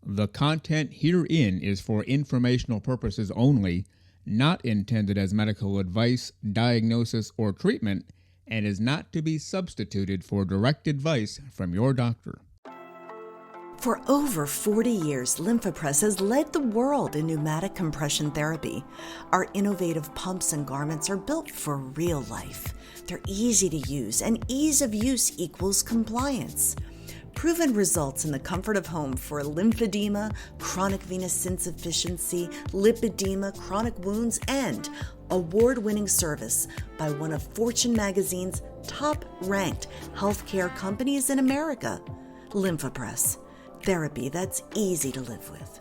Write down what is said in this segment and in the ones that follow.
The content herein is for informational purposes only, not intended as medical advice, diagnosis, or treatment, and is not to be substituted for direct advice from your doctor. For over 40 years, LymphaPress has led the world in pneumatic compression therapy. Our innovative pumps and garments are built for real life. They're easy to use, and ease of use equals compliance. Proven results in the comfort of home for lymphedema, chronic venous insufficiency, lipedema, chronic wounds, and award-winning service by one of Fortune magazine's top-ranked healthcare companies in America. LymphaPress. Therapy that's easy to live with.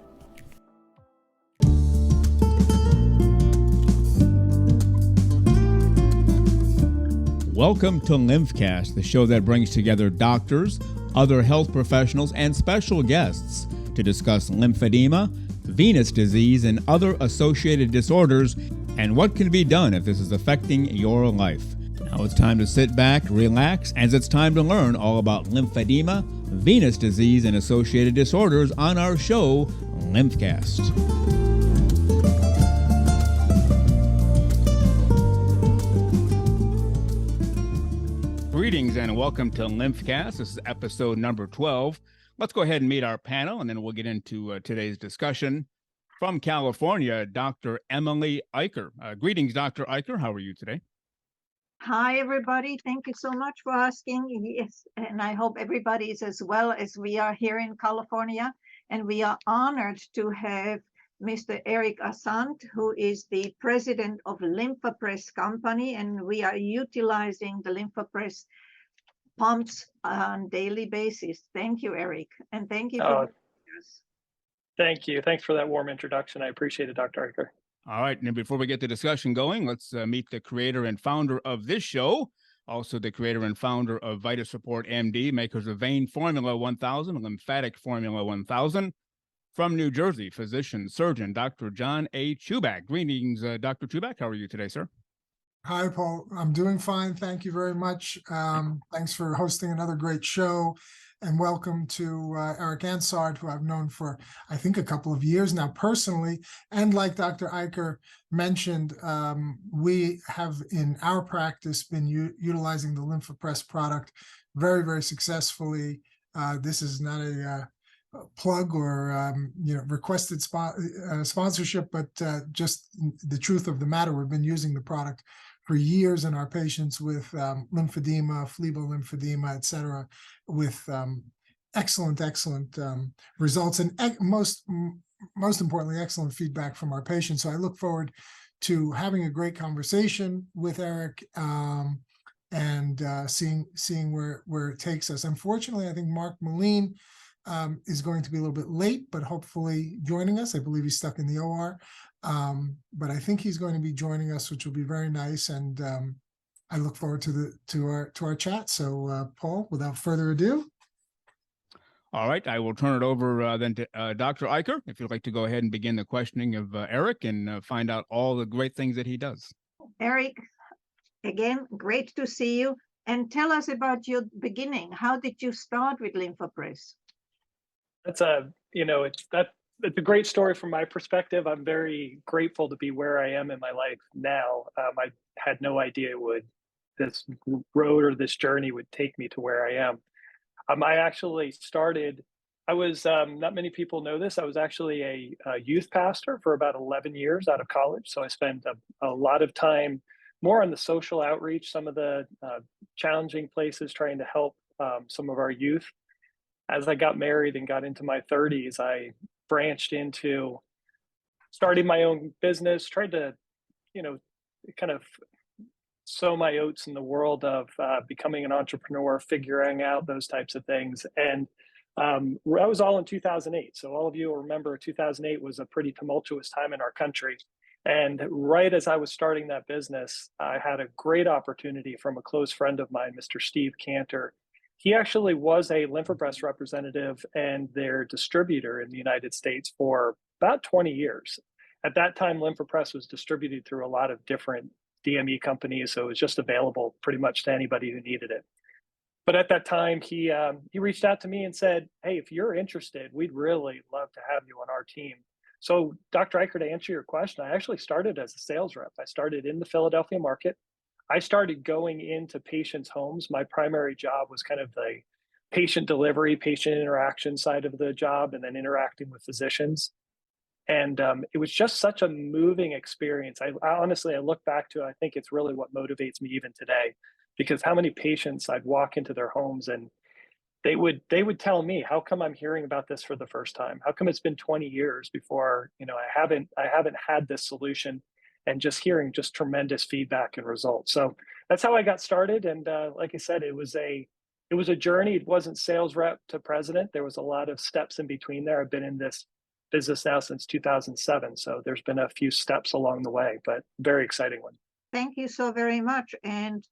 Welcome to LymphCast, the show that brings together doctors, other health professionals, and special guests to discuss lymphedema, venous disease, and other associated disorders, and what can be done if this is affecting your life. Now it's time to sit back, relax, as it's time to learn all about lymphedema, venous disease, and associated disorders on our show, LymphCast. Greetings and welcome to LymphCast. This is episode number 12. Let's go ahead and meet our panel, and then we'll get into today's discussion. From California, Dr. Emily Iker. Greetings, Dr. Iker. How are you today? Hi, everybody. Thank you so much for asking. Yes, and I hope everybody is as well as we are here in California. And we are honored to have Mr. Eric Assant, who is the president of LymphaPress company, and we are utilizing the LymphaPress pumps on a daily basis. Thank you, Eric, and thank you for joining us. Thank you. Thanks for that warm introduction. I appreciate it, Dr. Iker. All right, and before we get the discussion going, let's meet the creator and founder of this show, also the creator and founder of VitaSupport MD, makers of Vein Formula 1000, Lymphatic Formula 1000. From New Jersey, physician, surgeon, Dr. John A. Chuback. Greetings, Dr. Chuback. How are you today, sir? Hi, Paul. I'm doing fine. Thank you very much. Thanks for hosting another great show. And welcome to Eric Ansard, who I've known for, I think, a couple of years now personally. And like Dr. Iker mentioned, we have in our practice been utilizing the LymphaPress product very, very successfully. This is not a plug or requested sponsorship, but just the truth of the matter, we've been using the product for years in our patients with lymphedema, phlebolymphodema, et cetera, with excellent results and most importantly, excellent feedback from our patients. So I look forward to having a great conversation with Eric and seeing where it takes us. Unfortunately, I think Mark Melin is going to be a little bit late, but hopefully joining us. I believe he's stuck in the OR, but I think he's going to be joining us, which will be very nice. And I look forward to our chat. So, Paul, without further ado. All right, I will turn it over then to Dr. Iker, if you'd like to go ahead and begin the questioning of Eric and find out all the great things that he does. Eric, again, great to see you. And tell us about your beginning. How did you start with LymphaPress? It's a great story from my perspective. I'm very grateful to be where I am in my life now. I had no idea this road or this journey would take me to where I am. I actually started, not many people know this, I was actually a youth pastor for about 11 years out of college. So I spent a lot of time more on the social outreach, some of the challenging places, trying to help some of our youth. As I got married and got into my 30s, I branched into starting my own business, tried to, kind of sow my oats in the world of becoming an entrepreneur, figuring out those types of things. And that was all in 2008. So all of you will remember 2008 was a pretty tumultuous time in our country. And right as I was starting that business, I had a great opportunity from a close friend of mine, Mr. Steve Cantor. He actually was a LymphaPress representative and their distributor in the United States for about 20 years. At that time, LymphaPress was distributed through a lot of different DME companies, so it was just available pretty much to anybody who needed it. But at that time, he reached out to me and said, "Hey, if you're interested, we'd really love to have you on our team." So, Dr. Iker, to answer your question, I actually started as a sales rep. I started in the Philadelphia market. I started going into patients' homes. My primary job was kind of the patient delivery, patient interaction side of the job, and then interacting with physicians. And it was just such a moving experience. I honestly, I look back to it, I think it's really what motivates me even today, because how many patients I'd walk into their homes and they would tell me, how come I'm hearing about this for the first time? How come it's been 20 years before, I haven't had this solution, and just hearing just tremendous feedback and results. So that's how I got started. And like I said, it was a journey. It wasn't sales rep to president. There was a lot of steps in between there. I've been in this business now since 2007. So there's been a few steps along the way, but very exciting one. Thank you so very much. And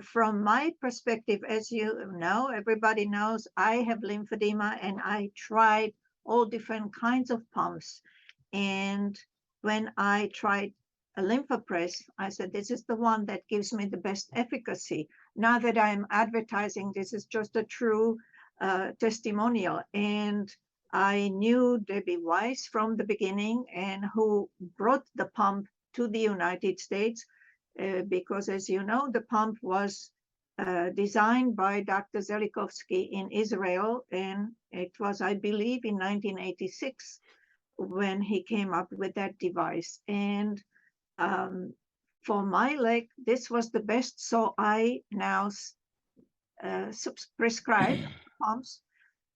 from my perspective, as you know, everybody knows I have lymphedema, and I tried all different kinds of pumps. And when I tried a LymphaPress, I said, this is the one that gives me the best efficacy. Now that I'm advertising, this is just a true testimonial. And I knew Debbie Weiss from the beginning, and who brought the pump to the United States, because as you know, the pump was designed by Dr. Zelikovsky in Israel, and it was, I believe, in 1986 when he came up with that device. And for my leg, this was the best, so I now prescribe pumps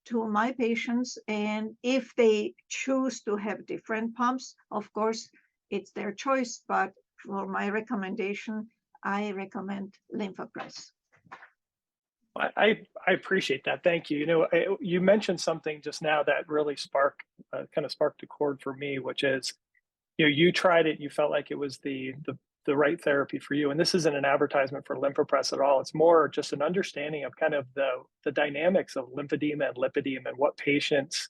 to my patients. And if they choose to have different pumps, of course, it's their choice, but for my recommendation, I recommend LymphaPress. I appreciate that. Thank you. You mentioned something just now that really kind of sparked a chord for me, which is, you tried it, you felt like it was the right therapy for you. And this isn't an advertisement for LymphaPress at all. It's more just an understanding of kind of the dynamics of lymphedema and lipedema, and what patients,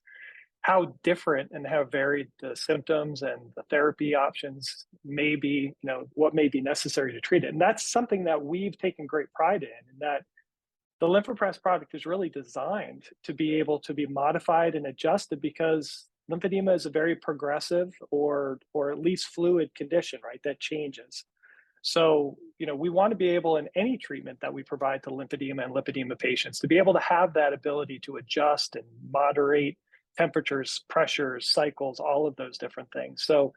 how different and how varied the symptoms and the therapy options may be, what may be necessary to treat it. And that's something that we've taken great pride in, and that the LymphaPress product is really designed to be able to be modified and adjusted, because lymphedema is a very progressive or at least fluid condition, right, that changes. So, we want to be able, in any treatment that we provide to lymphedema and lipedema patients, to be able to have that ability to adjust and moderate temperatures, pressures, cycles, all of those different things. So,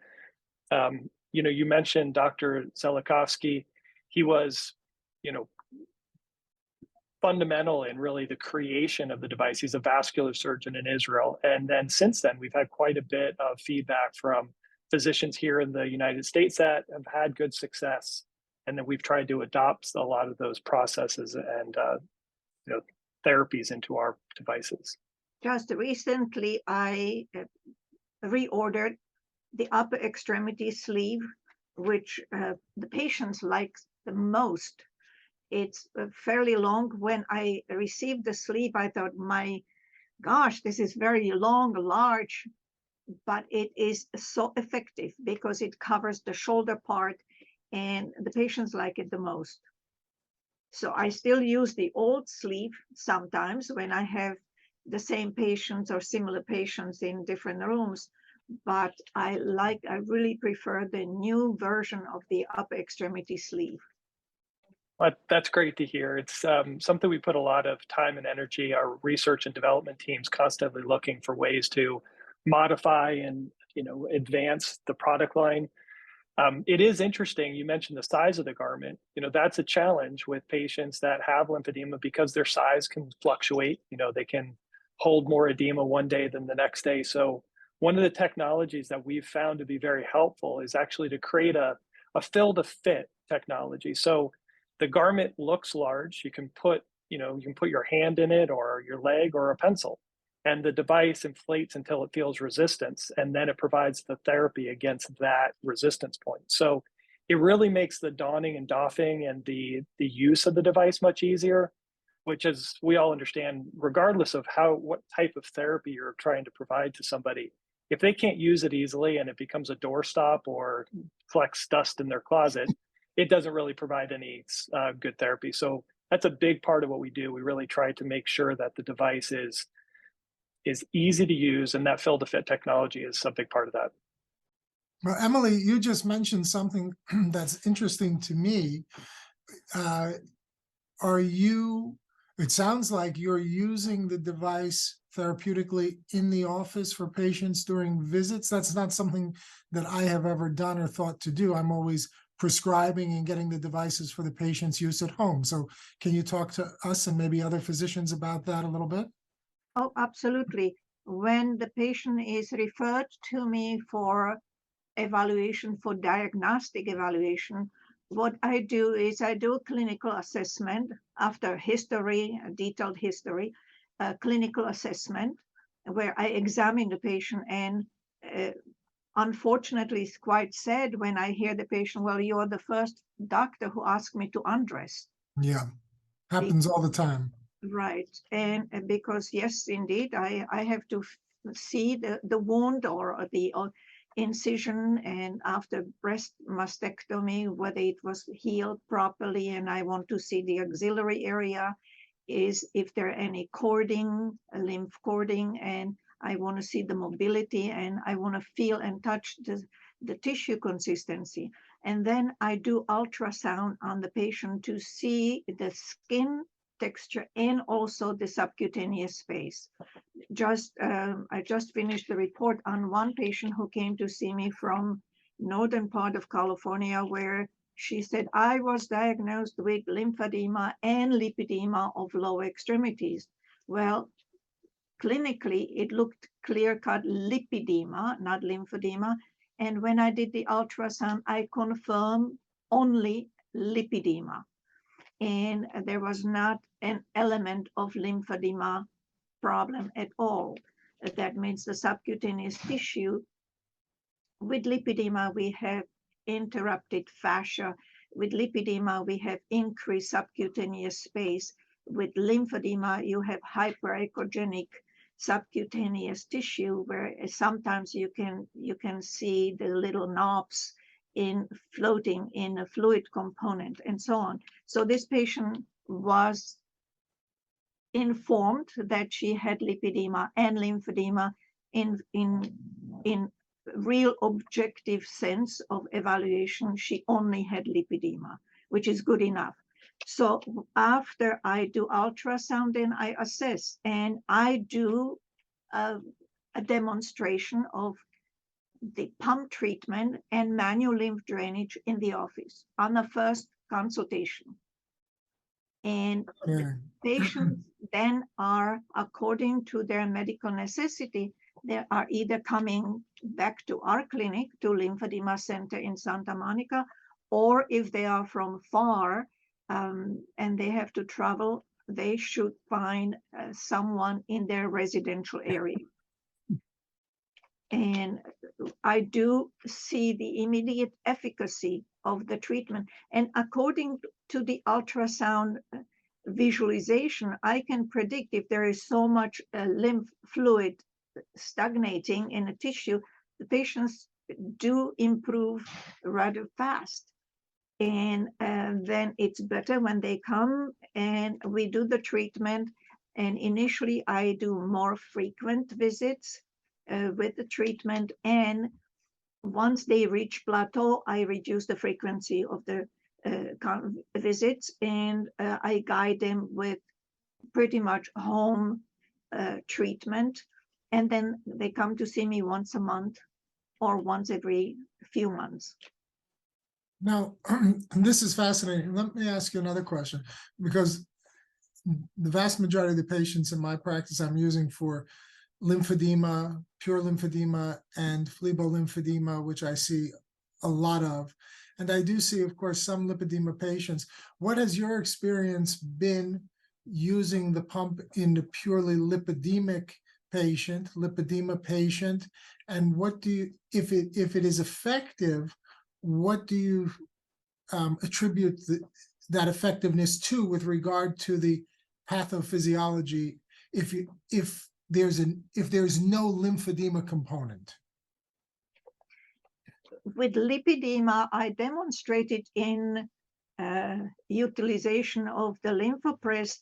you mentioned Dr. Zelikovsky. He was, fundamental in really the creation of the device. He's a vascular surgeon in Israel. And then since then, we've had quite a bit of feedback from physicians here in the United States that have had good success. And then we've tried to adopt a lot of those processes and therapies into our devices. Just recently, I reordered the upper extremity sleeve, which the patients like the most. It's fairly long. When I received the sleeve, I thought, my gosh, this is very long, large, but it is so effective because it covers the shoulder part, and the patients like it the most. So I still use the old sleeve sometimes when I have the same patients or similar patients in different rooms, but I really prefer the new version of the upper extremity sleeve. But that's great to hear. It's something we put a lot of time and energy, our research and development teams constantly looking for ways to modify and advance the product line. It is interesting, you mentioned the size of the garment. That's a challenge with patients that have lymphedema, because their size can fluctuate. They can hold more edema one day than the next day. So one of the technologies that we've found to be very helpful is actually to create a fill to fit technology. So the garment looks large. You can put your hand in it, or your leg, or a pencil, and the device inflates until it feels resistance, and then it provides the therapy against that resistance point. So it really makes the donning and doffing and the use of the device much easier, which, as we all understand, regardless of what type of therapy you're trying to provide to somebody, if they can't use it easily and it becomes a doorstop or collects dust in their closet, it doesn't really provide any good therapy. So that's a big part of what we do. We really try to make sure that the device is easy to use, and that fill to fit technology is a big part of that. Well, Emily, you just mentioned something that's interesting to me. It sounds like you're using the device therapeutically in the office for patients during visits. That's not something that I have ever done or thought to do. I'm always prescribing and getting the devices for the patient's use at home. So can you talk to us and maybe other physicians about that a little bit? Oh, absolutely. When the patient is referred to me for evaluation, for diagnostic evaluation, what I do is I do a clinical assessment after history, a detailed history, a clinical assessment where I examine the patient. And unfortunately, it's quite sad when I hear the patient, well, you're the first doctor who asked me to undress. Yeah, happens all the time. Right. And because, yes, indeed, I have to see the wound or the incision, and after breast mastectomy, whether it was healed properly, and I want to see the axillary area, is if there are any cording, lymph cording, and I want to see the mobility, and I want to feel and touch the tissue consistency. And then I do ultrasound on the patient to see the skin texture and also the subcutaneous space. I just finished the report on one patient who came to see me from northern part of California, where she said, I was diagnosed with lymphedema and lipedema of lower extremities. Well, clinically, it looked clear-cut lipedema, not lymphedema. And when I did the ultrasound, I confirmed only lipedema. And there was not an element of lymphedema problem at all. That means the subcutaneous tissue. With lipedema, we have interrupted fascia. With lipedema, we have increased subcutaneous space. With lymphedema, you have hyperechogenic subcutaneous tissue, where sometimes you can see the little knobs floating in a fluid component and so on. So this patient was informed that she had lipedema and lymphedema in real objective sense of evaluation. She only had lipedema, which is good enough. So after I do ultrasound, then I assess, and I do a demonstration of the pump treatment and manual lymph drainage in the office on the first consultation. And patients then are, according to their medical necessity, they are either coming back to our clinic, to Lymphedema Center in Santa Monica, or if they are from far and they have to travel, they should find someone in their residential area. And I do see the immediate efficacy of the treatment. And according to the ultrasound visualization, I can predict if there is so much lymph fluid stagnating in a tissue, the patients do improve rather fast. And then it's better when they come and we do the treatment. And initially, I do more frequent visits with the treatment. And once they reach plateau, I reduce the frequency of the visits, and I guide them with pretty much home treatment. And then they come to see me once a month or once every few months. Now, this is fascinating. Let me ask you another question, because the vast majority of the patients in my practice I'm using for lymphedema, pure lymphedema, and phlebolymphedema, which I see a lot of. And I do see, of course, some lipedema patients. What has your experience been using the pump in the purely lipedema patient? And what do you, if it is effective, what do you attribute that effectiveness to with regard to the pathophysiology if there's no lymphedema component? With lipedema, I demonstrated in utilization of the LymphoPress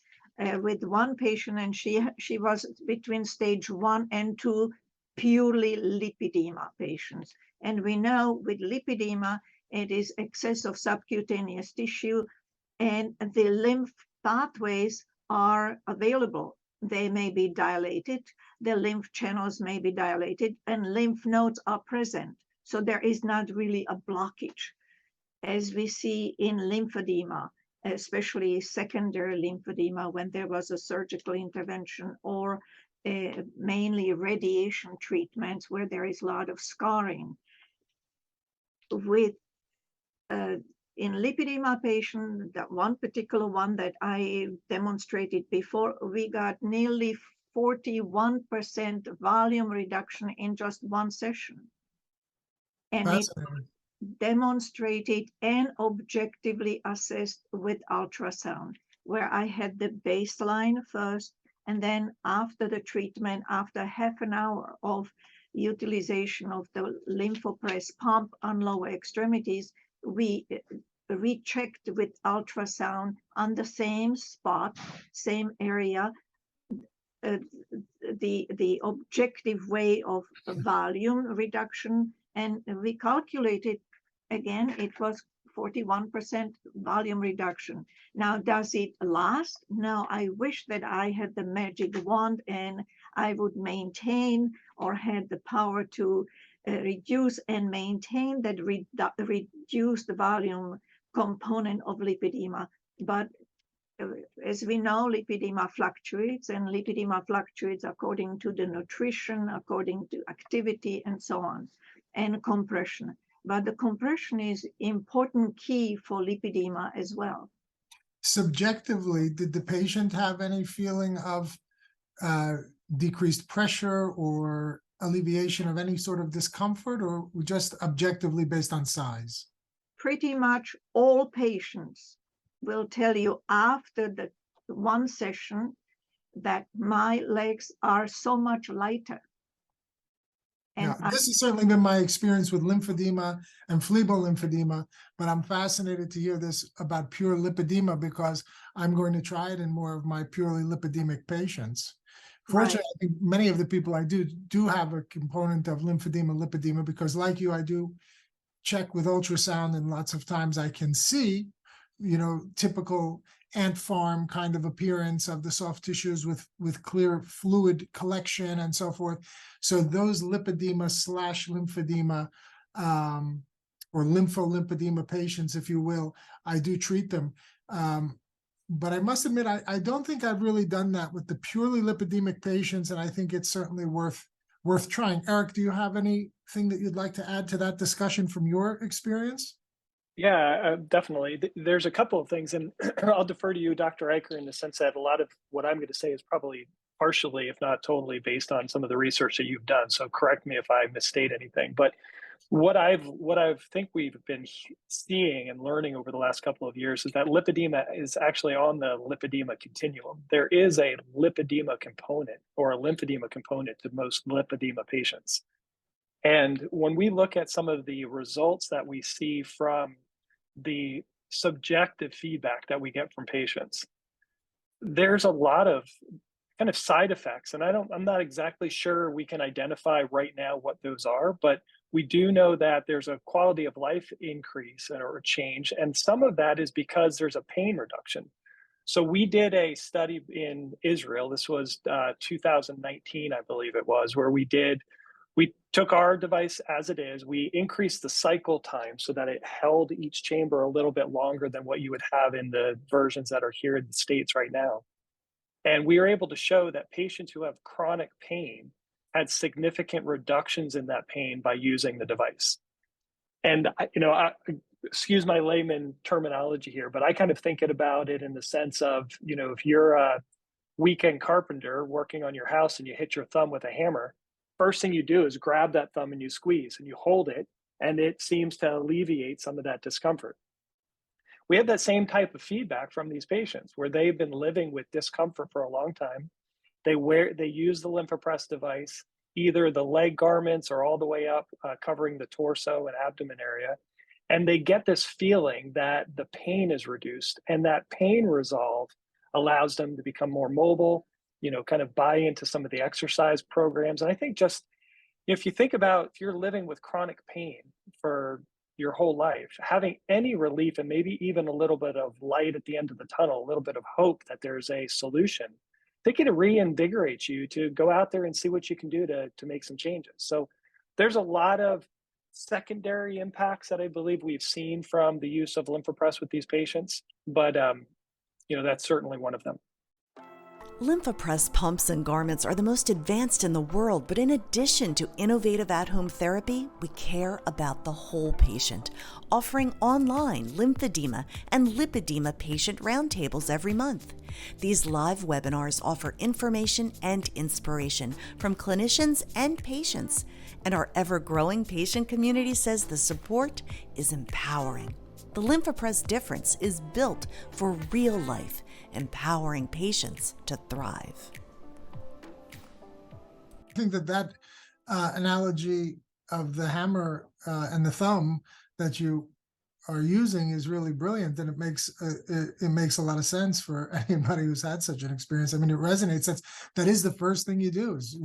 with one patient, and she was between stage 1 and 2 purely lipedema patients. And we know with lipedema, it is excess of subcutaneous tissue, and the lymph pathways are available. They may be dilated, the lymph channels may be dilated, and lymph nodes are present. So there is not really a blockage, as we see in lymphedema, especially secondary lymphedema when there was a surgical intervention, or mainly radiation treatments where there is a lot of scarring. With in lipedema patient, that one particular one that I demonstrated before, we got nearly 41% volume reduction in just one session. And it demonstrated and objectively assessed with ultrasound, where I had the baseline first, and then after the treatment, after half an hour of utilization of the LymphoPress pump on lower extremities, we rechecked with ultrasound on the same spot, same area, the objective way of volume reduction, and we calculated again, it was 41% volume reduction. Now, does it last? No, I wish that I had the magic wand and I would maintain or had the power to reduce and maintain that reduced volume component of lipedema. But as we know, lipedema fluctuates, and lipedema fluctuates according to the nutrition, according to activity, and so on, and compression. But the compression is important key for lipedema as well. Subjectively, did the patient have any feeling of decreased pressure or alleviation of any sort of discomfort, or just objectively based on size? Pretty much all patients will tell you after the one session that my legs are so much lighter. And this has certainly been my experience with lymphedema and phlebolymphodema, but I'm fascinated to hear this about pure lipedema because I'm going to try it in more of my purely lipedemic patients. Fortunately, I think many of the people I do have a component of lymphedema, lipedema, because like you, I do check with ultrasound, and lots of times I can see, you know, typical ant farm kind of appearance of the soft tissues with clear fluid collection and so forth. So those lipedema / lymphedema or lympholymphedema patients, if you will, I do treat them. But I must admit, I don't think I've really done that with the purely lipedemic patients, and I think it's certainly worth trying. Eric, do you have anything that you'd like to add to that discussion from your experience? Yeah, definitely. There's a couple of things, and I'll defer to you, Dr. Iker, in the sense that a lot of what I'm going to say is probably partially, if not totally, based on some of the research that you've done. So correct me if I misstate anything. But what I think we've been seeing and learning over the last couple of years is that lipedema is actually on the lipedema continuum. There is a lipedema component or a lymphedema component to most lipedema patients. And when we look at some of the results that we see from the subjective feedback that we get from patients, there's a lot of kind of side effects. And I'm not exactly sure we can identify right now what those are, but we do know that there's a quality of life increase or change. And some of that is because there's a pain reduction. So we did a study in Israel. This was 2019, I believe it was, where we took our device as it is, we increased the cycle time so that it held each chamber a little bit longer than what you would have in the versions that are here in the States right now. And we were able to show that patients who have chronic pain had significant reductions in that pain by using the device. And, excuse my layman terminology here, but I kind of think about it in the sense of, if you're a weekend carpenter working on your house and you hit your thumb with a hammer, first thing you do is grab that thumb and you squeeze and you hold it, and it seems to alleviate some of that discomfort. We have that same type of feedback from these patients where they've been living with discomfort for a long time. They use the LymphoPress device, either the leg garments or all the way up, covering the torso and abdomen area. And they get this feeling that the pain is reduced, and that pain resolve allows them to become more mobile, kind of buy into some of the exercise programs. And I think just if you think about if you're living with chronic pain for your whole life, having any relief and maybe even a little bit of light at the end of the tunnel, a little bit of hope that there's a solution, I think it reinvigorates you to go out there and see what you can do to make some changes. So there's a lot of secondary impacts that I believe we've seen from the use of LymphoPress with these patients, but that's certainly one of them. LymphoPress pumps and garments are the most advanced in the world, but in addition to innovative at-home therapy, we care about the whole patient, offering online lymphedema and lipedema patient roundtables every month. These live webinars offer information and inspiration from clinicians and patients, and our ever-growing patient community says the support is empowering. The LymphoPress difference is built for real life, empowering patients to thrive. I think that analogy of the hammer and the thumb that you are using is really brilliant, and it makes a lot of sense for anybody who's had such an experience. I mean, it resonates. That is the first thing you do is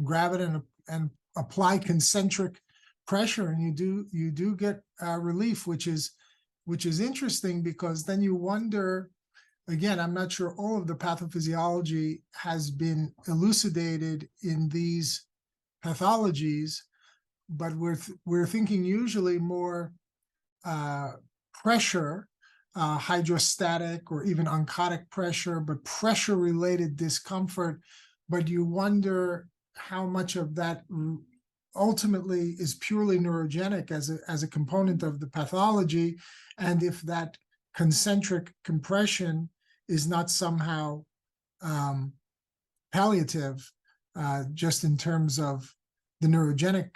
grab it and apply concentric pressure, and you do get relief, which is interesting, because then you wonder. Again, I'm not sure all of the pathophysiology has been elucidated in these pathologies, but we're thinking usually more pressure, hydrostatic or even oncotic pressure, but pressure-related discomfort. But you wonder how much of that ultimately is purely neurogenic as a component of the pathology, and if that concentric compression is not somehow palliative, just in terms of the neurogenic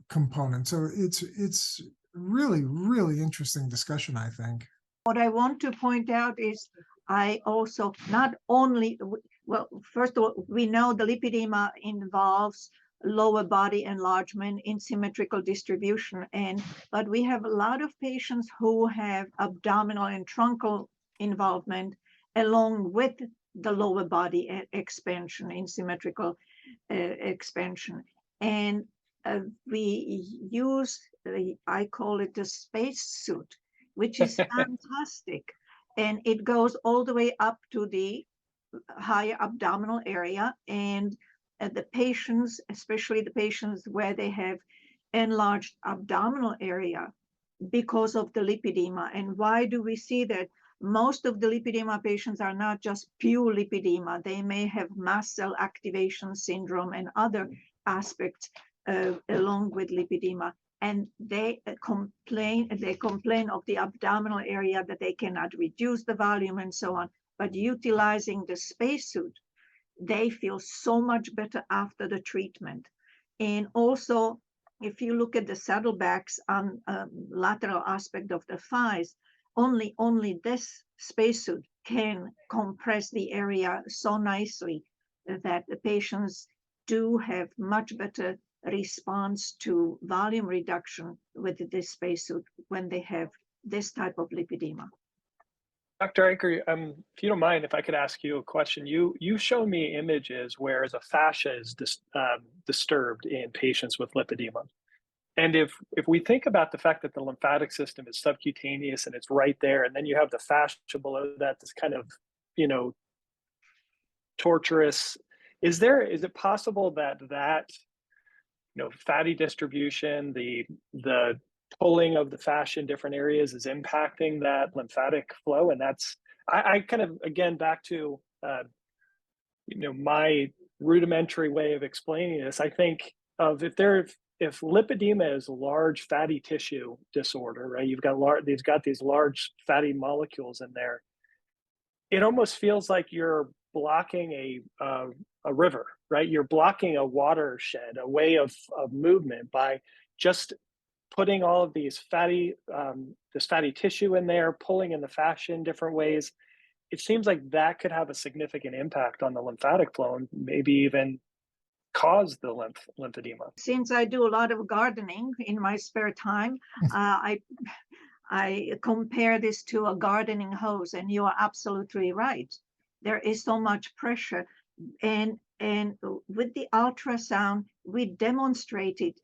component. So it's really, really interesting discussion, I think. What I want to point out is I also not only, well, first of all, we know the lipedema involves lower body enlargement in symmetrical distribution, but we have a lot of patients who have abdominal and truncal involvement along with the lower body expansion in symmetrical expansion. And we use, I call it the space suit, which is fantastic. And it goes all the way up to the higher abdominal area. And the patients, especially the patients where they have enlarged abdominal area because of the lipedema. And why do we see that? Most of the lipedema patients are not just pure lipedema. They may have mast cell activation syndrome and other aspects along with lipedema. And they complain of the abdominal area, that they cannot reduce the volume and so on. But utilizing the spacesuit, they feel so much better after the treatment. And also, if you look at the saddlebacks on lateral aspect of the thighs, only this spacesuit can compress the area so nicely that the patients do have much better response to volume reduction with this spacesuit when they have this type of lipedema. Dr. Iker, if you don't mind, if I could ask you a question. You show me images where the fascia is disturbed in patients with lipedema. And if we think about the fact that the lymphatic system is subcutaneous and it's right there, and then you have the fascia below that, this kind of, torturous, is it possible that fatty distribution, the pulling of the fascia in different areas is impacting that lymphatic flow? And that's, I kind of, again, back to, my rudimentary way of explaining this, I think of if lipedema is a large fatty tissue disorder, right? You've got these large fatty molecules in there. It almost feels like you're blocking a river, right? You're blocking a watershed, a way of movement by just putting all of these this fatty tissue in there, pulling in the fascia in different ways. It seems like that could have a significant impact on the lymphatic flow, and maybe even cause the lymphedema? Since I do a lot of gardening in my spare time, I compare this to a gardening hose, and you are absolutely right. There is so much pressure, and with the ultrasound, we demonstrated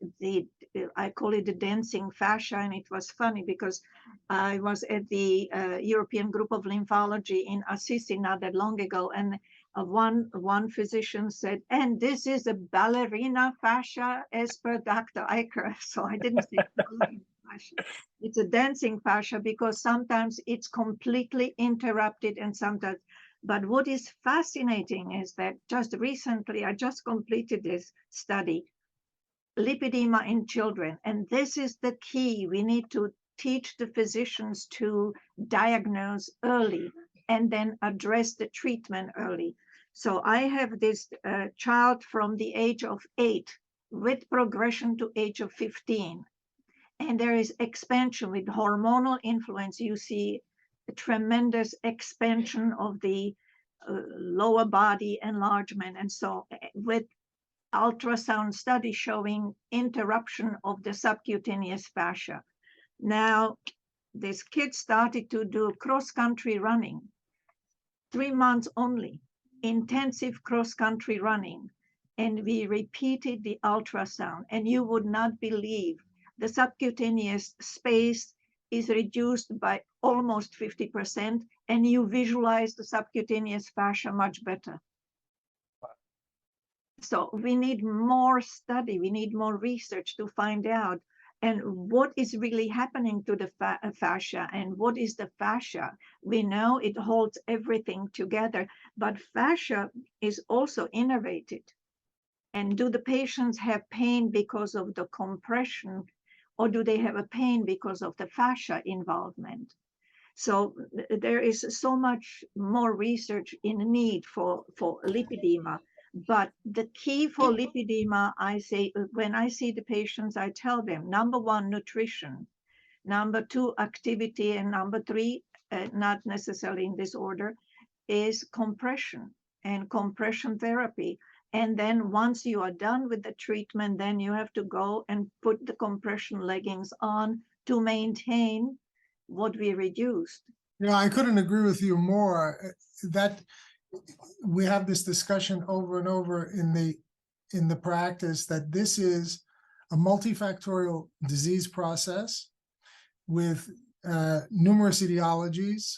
I call it the dancing fascia, and it was funny because I was at the European Group of Lymphology in Assisi not that long ago, and one physician said, and this is a ballerina fascia as per Dr. Iker. So I didn't say ballerina fascia. It's a dancing fascia because sometimes it's completely interrupted and sometimes. But what is fascinating is that just recently, I just completed this study, lipedema in children. And this is the key. We need to teach the physicians to diagnose early and then address the treatment early. So I have this child from the age of 8 with progression to age of 15. And there is expansion with hormonal influence. You see a tremendous expansion of the lower body enlargement. And so with ultrasound study showing interruption of the subcutaneous fascia. Now, this kid started to do cross-country running, 3 months only, intensive cross-country running. And we repeated the ultrasound, and you would not believe the subcutaneous space is reduced by almost 50%, and you visualize the subcutaneous fascia much better. So we need more study, we need more research to find out and what is really happening to the fascia and what is the fascia. We know it holds everything together, but fascia is also innervated. And do the patients have pain because of the compression, or do they have a pain because of the fascia involvement? So there is so much more research in need for lipedema. But the key for lipedema, I say, when I see the patients, I tell them, number 1, nutrition, number 2, activity, and number 3, not necessarily in this order, is compression and compression therapy. And then once you are done with the treatment, then you have to go and put the compression leggings on to maintain what we reduced. Yeah, I couldn't agree with you more. That we have this discussion over and over in the practice that this is a multifactorial disease process with numerous etiologies,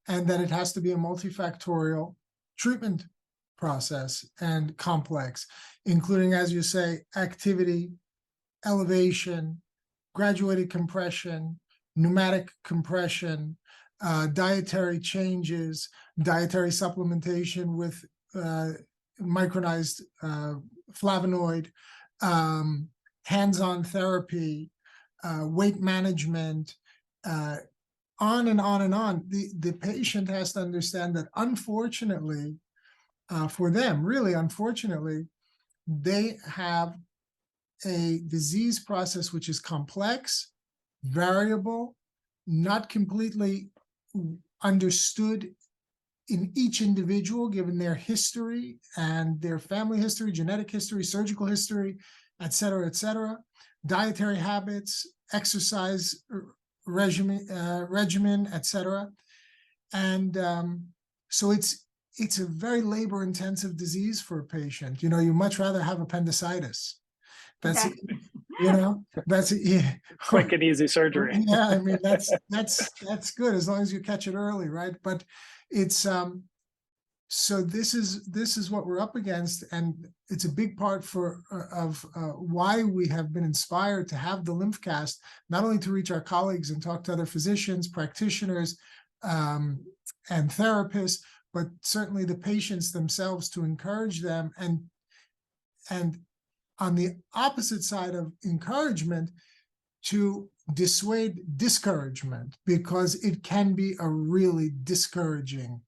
and that it has to be a multifactorial treatment process and complex, including, as you say, activity, elevation, graduated compression, pneumatic compression, dietary changes, dietary supplementation with micronized flavonoid, hands-on therapy, weight management, on and on and on. The patient has to understand that, unfortunately, for them, really unfortunately, they have a disease process which is complex, variable, not completely understood in each individual, given their history and their family history, genetic history, surgical history, et cetera, dietary habits, exercise regimen, et cetera. And so it's a very labor-intensive disease for a patient. You much rather have appendicitis. That's it. That's it. Yeah. Quick and easy surgery. Yeah, I mean that's good as long as you catch it early, right? But it's so this is what we're up against, and it's a big part of why we have been inspired to have the LymphCast, not only to reach our colleagues and talk to other physicians, practitioners, and therapists, but certainly the patients themselves, to encourage them, and on the opposite side of encouragement, to dissuade discouragement, because it can be a really discouraging,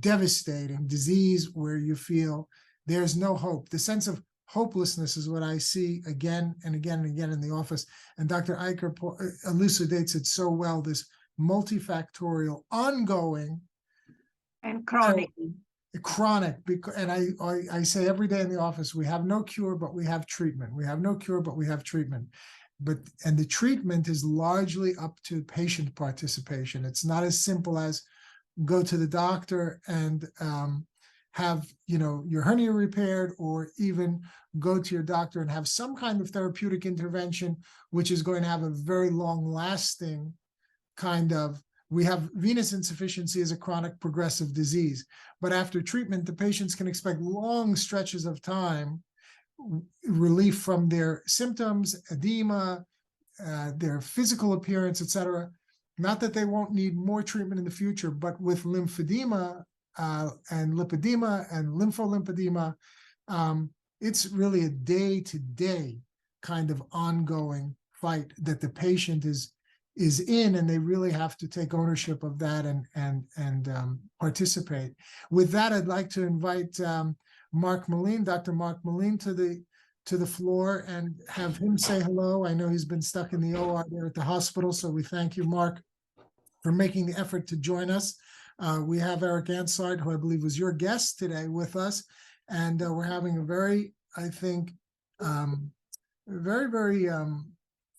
devastating disease where you feel there's no hope. The sense of hopelessness is what I see again and again and again in the office. And Dr. Iker elucidates it so well, this multifactorial, ongoing, and chronic. chronic, and I say every day in the office, we have no cure, but we have treatment. We have no cure, but we have treatment. And the treatment is largely up to patient participation. It's not as simple as go to the doctor and have your hernia repaired, or even go to your doctor and have some kind of therapeutic intervention, which is going to have a very long-lasting kind of. We have venous insufficiency as a chronic progressive disease, but after treatment, the patients can expect long stretches of time relief from their symptoms, edema, their physical appearance, etc. Not that they won't need more treatment in the future, but with lymphedema and lipedema and lympholymphedema, it's really a day-to-day kind of ongoing fight that the patient is in, and they really have to take ownership of that and participate. With that, I'd like to invite Mark Melin, Dr. Mark Melin, to the floor and have him say hello. I know he's been stuck in the OR there at the hospital, so we thank you, Mark, for making the effort to join us. We have Eric Ansard, who I believe was your guest today, with us, and we're having a very, I think, very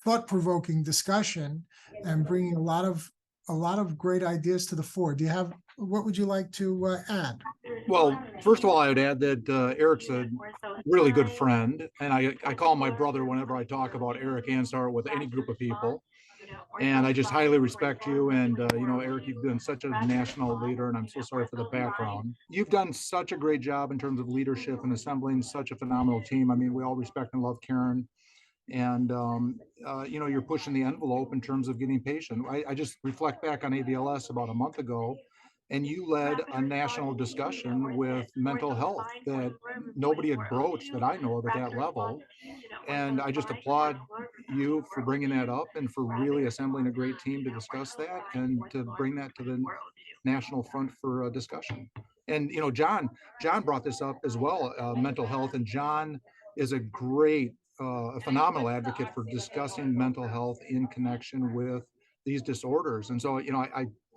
thought-provoking discussion and bringing a lot of great ideas to the fore. What would you like to add? Well, first of all, I would add that Eric's a really good friend, and I call him my brother whenever I talk about Eric Ansar with any group of people. And I just highly respect you. And, Eric, you've been such a national leader, and I'm so sorry for the background. You've done such a great job in terms of leadership and assembling such a phenomenal team. I mean, we all respect and love Karen. And, you're pushing the envelope in terms of getting patient. I just reflect back on AVLS about a month ago, and you led a national discussion with mental health that nobody had broached that I know of at that level. And I just applaud you for bringing that up and for really assembling a great team to discuss that and to bring that to the national front for discussion. And, John brought this up as well, mental health. And John is a phenomenal advocate for discussing mental health in connection with these disorders. And so,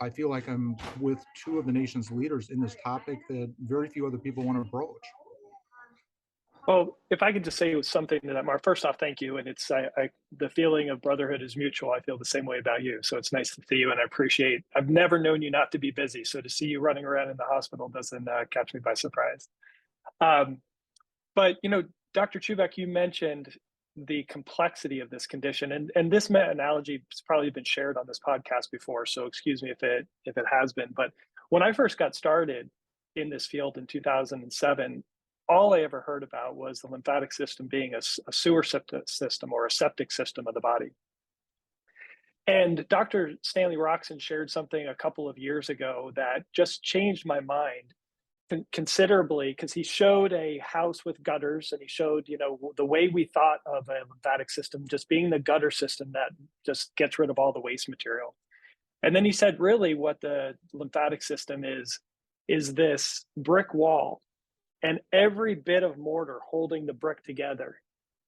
I feel like I'm with two of the nation's leaders in this topic that very few other people want to broach. Well, if I could just say something to that, Mark, first off, thank you. And it's the feeling of brotherhood is mutual. I feel the same way about you. So it's nice to see you, and I've never known you not to be busy. So to see you running around in the hospital doesn't catch me by surprise. But, Dr. Chuback, you mentioned the complexity of this condition, and this analogy has probably been shared on this podcast before, so excuse me if it has been. But when I first got started in this field in 2007, all I ever heard about was the lymphatic system being a sewer system or a septic system of the body. And Dr. Stanley Roxon shared something a couple of years ago that just changed my mind considerably, because he showed a house with gutters, and he showed, the way we thought of a lymphatic system just being the gutter system that just gets rid of all the waste material. And then he said, really what the lymphatic system is this brick wall, and every bit of mortar holding the brick together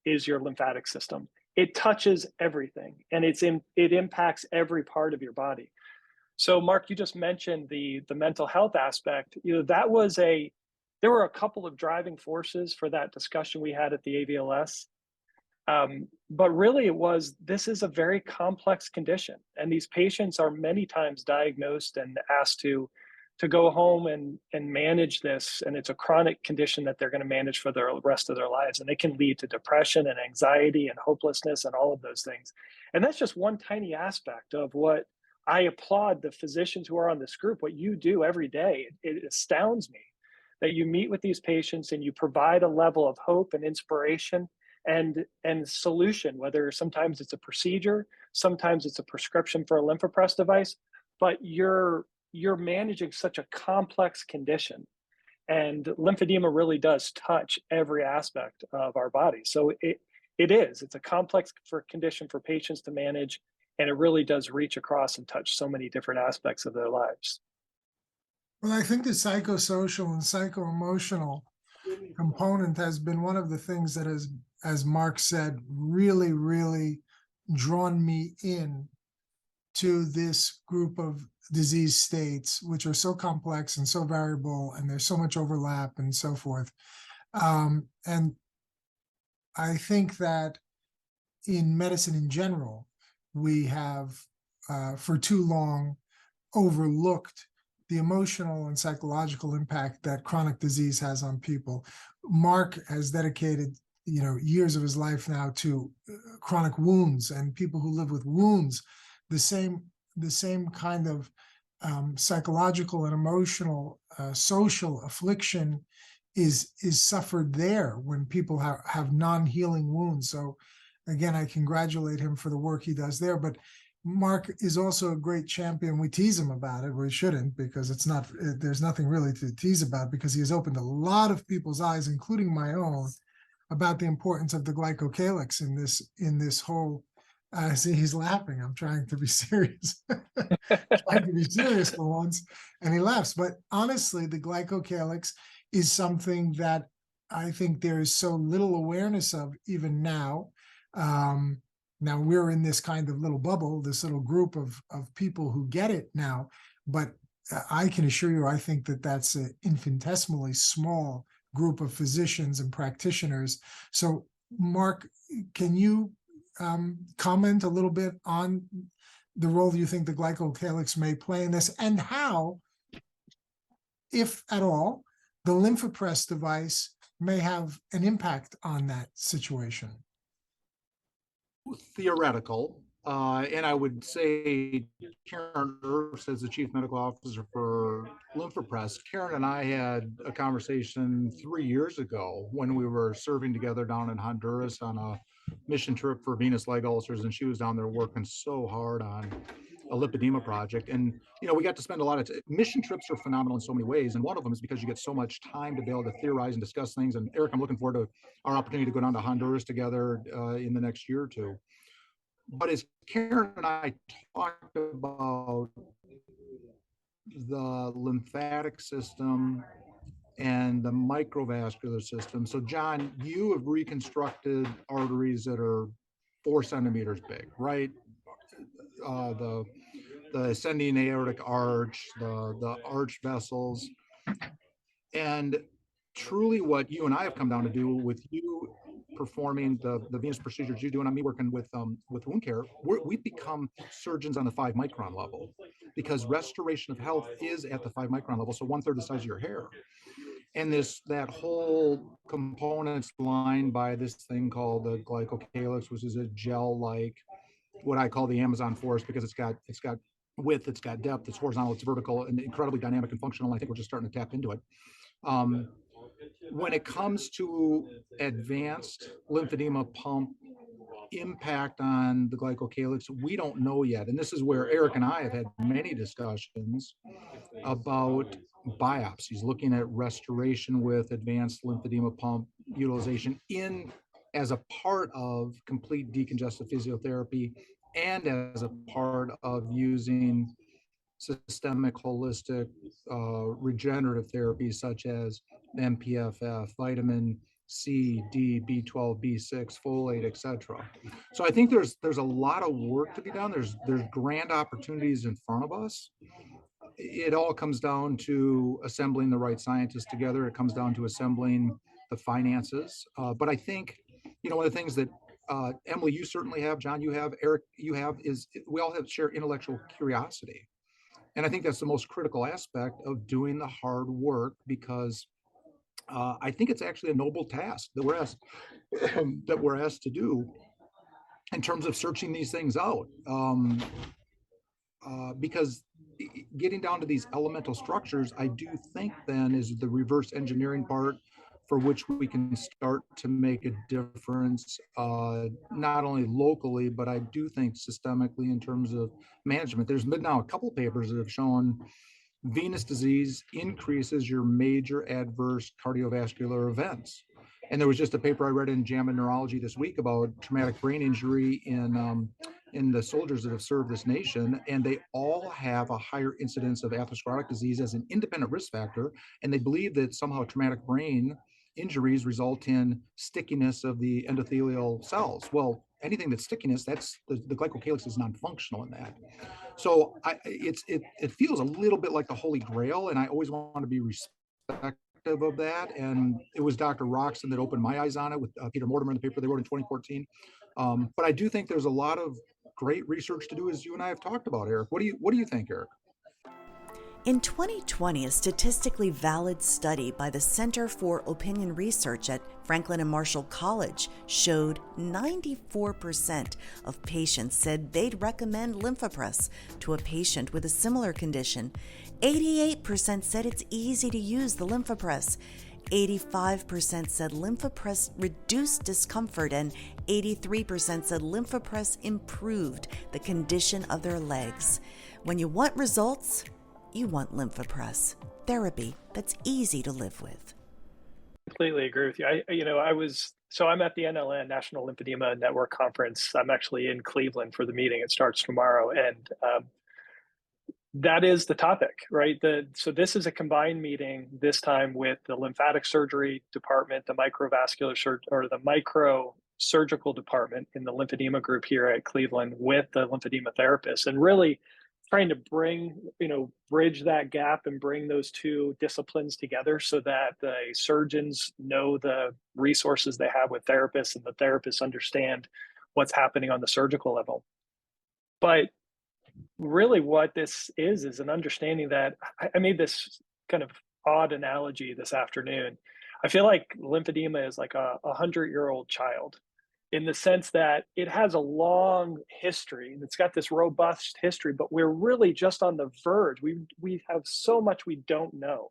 is your lymphatic system. It touches everything, and it impacts every part of your body. So, Mark, you just mentioned the mental health aspect. There were a couple of driving forces for that discussion we had at the AVLS. But really this is a very complex condition. And these patients are many times diagnosed and asked to go home and manage this. And it's a chronic condition that they're going to manage for the rest of their lives. And it can lead to depression and anxiety and hopelessness and all of those things. And that's just one tiny aspect of what I applaud the physicians who are on this group, what you do every day. It astounds me that you meet with these patients and you provide a level of hope and inspiration and solution, whether sometimes it's a procedure, sometimes it's a prescription for a LymphaPress device, but you're managing such a complex condition. And lymphedema really does touch every aspect of our body. So it's a complex condition for patients to manage. And it really does reach across and touch so many different aspects of their lives. Well, I think the psychosocial and psycho-emotional component has been one of the things that has, as Mark said, really, really drawn me in to this group of disease states, which are so complex and so variable, and there's so much overlap and so forth. And I think that in medicine in general, we have for too long overlooked the emotional and psychological impact that chronic disease has on people. Mark has dedicated, years of his life now to chronic wounds and people who live with wounds. The same kind of psychological and emotional, social affliction is suffered there when people have non-healing wounds. So again, I congratulate him for the work he does there. But Mark is also a great champion. We tease him about it. We shouldn't, because there's nothing really to tease about, because he has opened a lot of people's eyes, including my own, about the importance of the glycocalyx in this whole. See, he's laughing. I'm trying to be serious. Trying to be serious for once, and he laughs. But honestly, the glycocalyx is something that I think there is so little awareness of even now. Now we're in this kind of little bubble, this little group of people who get it now, but I can assure you, I think that that's an infinitesimally small group of physicians and practitioners. So Mark, can you comment a little bit on the role you think the glycocalyx may play in this, and how, if at all, the LymphaPress device may have an impact on that situation? Theoretical, and I would say Karen Earps, as the Chief Medical Officer for LymphaPress, Karen and I had a conversation 3 years ago when we were serving together down in Honduras on a mission trip for venous leg ulcers, and she was down there working so hard on a lymphedema project. And we got to spend a lot of mission trips are phenomenal in so many ways, and one of them is because you get so much time to be able to theorize and discuss things. And Eric, I'm looking forward to our opportunity to go down to Honduras together in the next year or two. But as Karen and I talked about the lymphatic system and the microvascular system, so John, you have reconstructed arteries that are 4 centimeters big, right? The ascending aortic arch, the arch vessels, and truly what you and I have come down to do with you performing the venous procedures you do, and I'm working with wound care, we've become surgeons on the 5 micron level, because restoration of health is at the 5 micron level, so 1/3 the size of your hair. And that whole component's lined by this thing called the glycocalyx, which is a gel-like, what I call the Amazon forest, because it's got width, it's got depth, it's horizontal, it's vertical, and incredibly dynamic and functional. I think we're just starting to tap into it. When it comes to advanced lymphedema pump impact on the glycocalyx, we don't know yet. And this is where Eric and I have had many discussions about biopsies, looking at restoration with advanced lymphedema pump utilization as a part of complete decongestive physiotherapy, and as a part of using systemic holistic regenerative therapies such as MPFF, vitamin C, D, B12, B6, folate, etc. So I think there's a lot of work to be done. There's grand opportunities in front of us. It all comes down to assembling the right scientists together. It comes down to assembling the finances. But I think, one of the things that Emily, you certainly have, John, you have, Eric, you have, is we all have shared intellectual curiosity. And I think that's the most critical aspect of doing the hard work, because I think it's actually a noble task that we're asked to do in terms of searching these things out. Because getting down to these elemental structures, I do think then is the reverse engineering part for which we can start to make a difference, not only locally, but I do think systemically in terms of management. There's been now a couple papers that have shown venous disease increases your major adverse cardiovascular events. And there was just a paper I read in JAMA Neurology this week about traumatic brain injury in the soldiers that have served this nation, and they all have a higher incidence of atherosclerotic disease as an independent risk factor, and they believe that somehow traumatic brain injuries result in stickiness of the endothelial cells. Well, anything that's stickiness, that's the glycocalyx is non-functional in that. So it feels a little bit like the Holy Grail, and I always want to be respectful of that. And it was Dr. Roxon that opened my eyes on it with Peter Mortimer in the paper they wrote in 2014. But I do think there's a lot of great research to do, as you and I have talked about, Eric. What do you think, Eric? In 2020, a statistically valid study by the Center for Opinion Research at Franklin and Marshall College showed 94% of patients said they'd recommend LymphaPress to a patient with a similar condition. 88% said it's easy to use the LymphaPress. 85% said LymphaPress reduced discomfort, and 83% said LymphaPress improved the condition of their legs. When you want results, you want LymphaPress, therapy that's easy to live with. Completely agree with you. I'm at the NLN National Lymphedema Network Conference. I'm actually in Cleveland for the meeting. It starts tomorrow, and that is the topic, right? So this is a combined meeting this time with the lymphatic surgery department, the micro surgical department in the lymphedema group here at Cleveland with the lymphedema therapists, and really trying to bridge that gap and bring those two disciplines together so that the surgeons know the resources they have with therapists and the therapists understand what's happening on the surgical level. But really what this is an understanding that I made this kind of odd analogy this afternoon. I feel like lymphedema is like a 100-year-old child, in the sense that it has a long history and it's got this robust history, but we're really just on the verge. We have so much we don't know,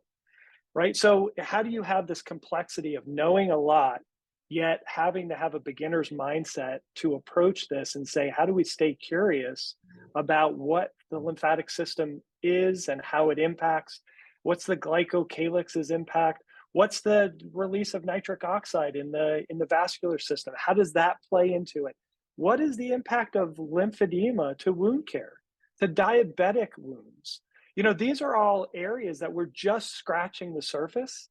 right? So how do you have this complexity of knowing a lot, yet having to have a beginner's mindset to approach this and say, how do we stay curious about what the lymphatic system is and how it impacts? What's the glycocalyx's impact? What's the release of nitric oxide in the vascular system? How does that play into it? What is the impact of lymphedema to wound care, to diabetic wounds? These are all areas that we're just scratching the surface.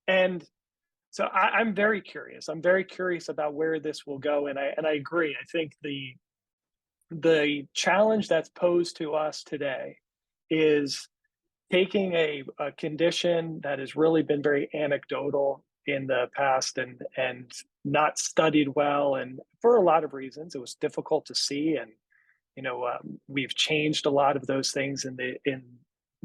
And so I'm very curious. I'm very curious about where this will go. And I agree. I think the challenge that's posed to us today is taking a condition that has really been very anecdotal in the past and not studied well, and for a lot of reasons. It was difficult to see, and we've changed a lot of those things in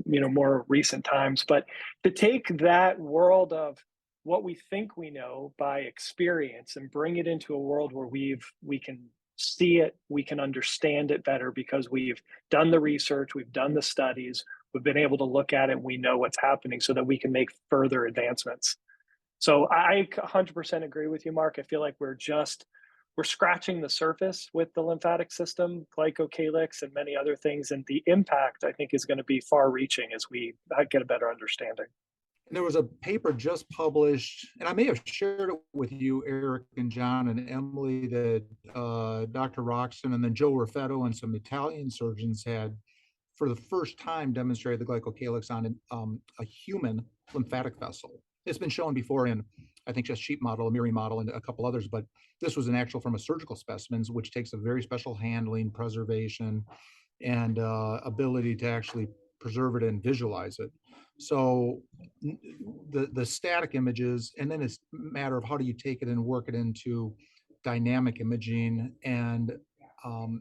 more recent times. But to take that world of what we think we know by experience and bring it into a world where we can see it, we can understand it better because we've done the research, we've done the studies, we've been able to look at it, and we know what's happening so that we can make further advancements. So I 100% agree with you, Mark. I feel like we're scratching the surface with the lymphatic system, glycocalyx, and many other things. And the impact, I think, is going to be far reaching as we get a better understanding. There was a paper just published, and I may have shared it with you, Eric and John and Emily, that Dr. Roxon and then Joe Raffetto and some Italian surgeons had, for the first time, demonstrated the glycocalyx on a human lymphatic vessel. It's been shown before in, I think, just sheep model, a Miri model, and a couple others, but this was an actual from a surgical specimens, which takes a very special handling, preservation, and ability to actually preserve it and visualize it. So the static images, and then it's a matter of how do you take it and work it into dynamic imaging and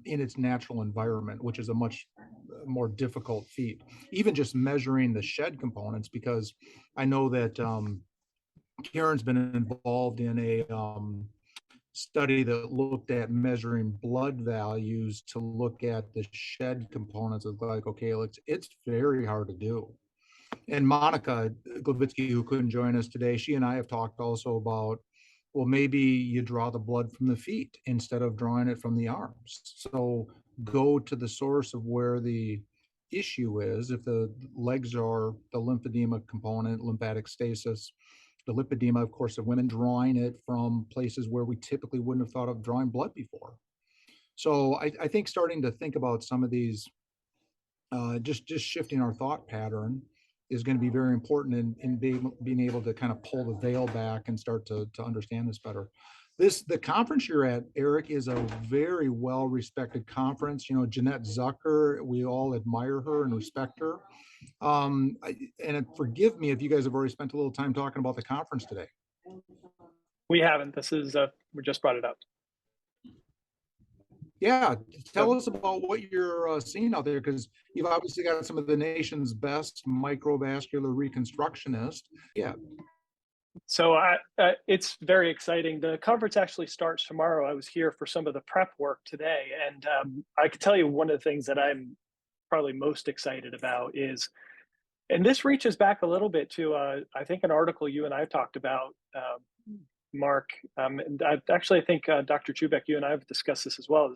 in its natural environment, which is a much more difficult feat. Even just measuring the shed components, because I know that Karen's been involved in a study that looked at measuring blood values to look at the shed components of glycocalyx. It's very hard to do. And Monika Gloviczki, who couldn't join us today, she and I have talked also about, well, maybe you draw the blood from the feet instead of drawing it from the arms. So go to the source of where the issue is. If the legs are the lymphedema component, lymphatic stasis, the lipedema, of course, of women, drawing it from places where we typically wouldn't have thought of drawing blood before. So I think starting to think about some of these, just shifting our thought pattern is going to be very important in being able to kind of pull the veil back and start to understand this better. The conference you're at, Eric, is a very well-respected conference. You know, Jeanette Zucker, we all admire her and respect her. And forgive me if you guys have already spent a little time talking about the conference today. We haven't. This is, we just brought it up. Yeah, tell us about what you're seeing out there, because you've obviously got some of the nation's best microvascular reconstructionists. Yeah. So it's very exciting. The conference actually starts tomorrow. I was here for some of the prep work today, and I can tell you one of the things that I'm probably most excited about is, and this reaches back a little bit to, I think, an article you and I talked about, Mark. And I think Dr. Chuback, you and I have discussed this as well.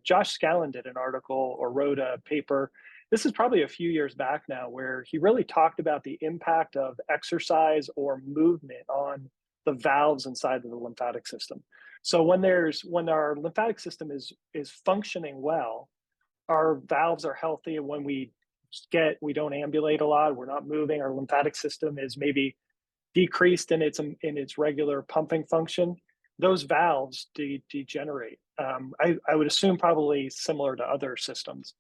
Josh Scallon did an article or wrote a paper. This is probably a few years back now, where he really talked about the impact of exercise or movement on the valves inside of the lymphatic system. So when our lymphatic system is functioning well, our valves are healthy, and when we don't ambulate a lot, we're not moving, our lymphatic system is maybe decreased in its regular pumping function, those valves degenerate. I would assume probably similar to other systems.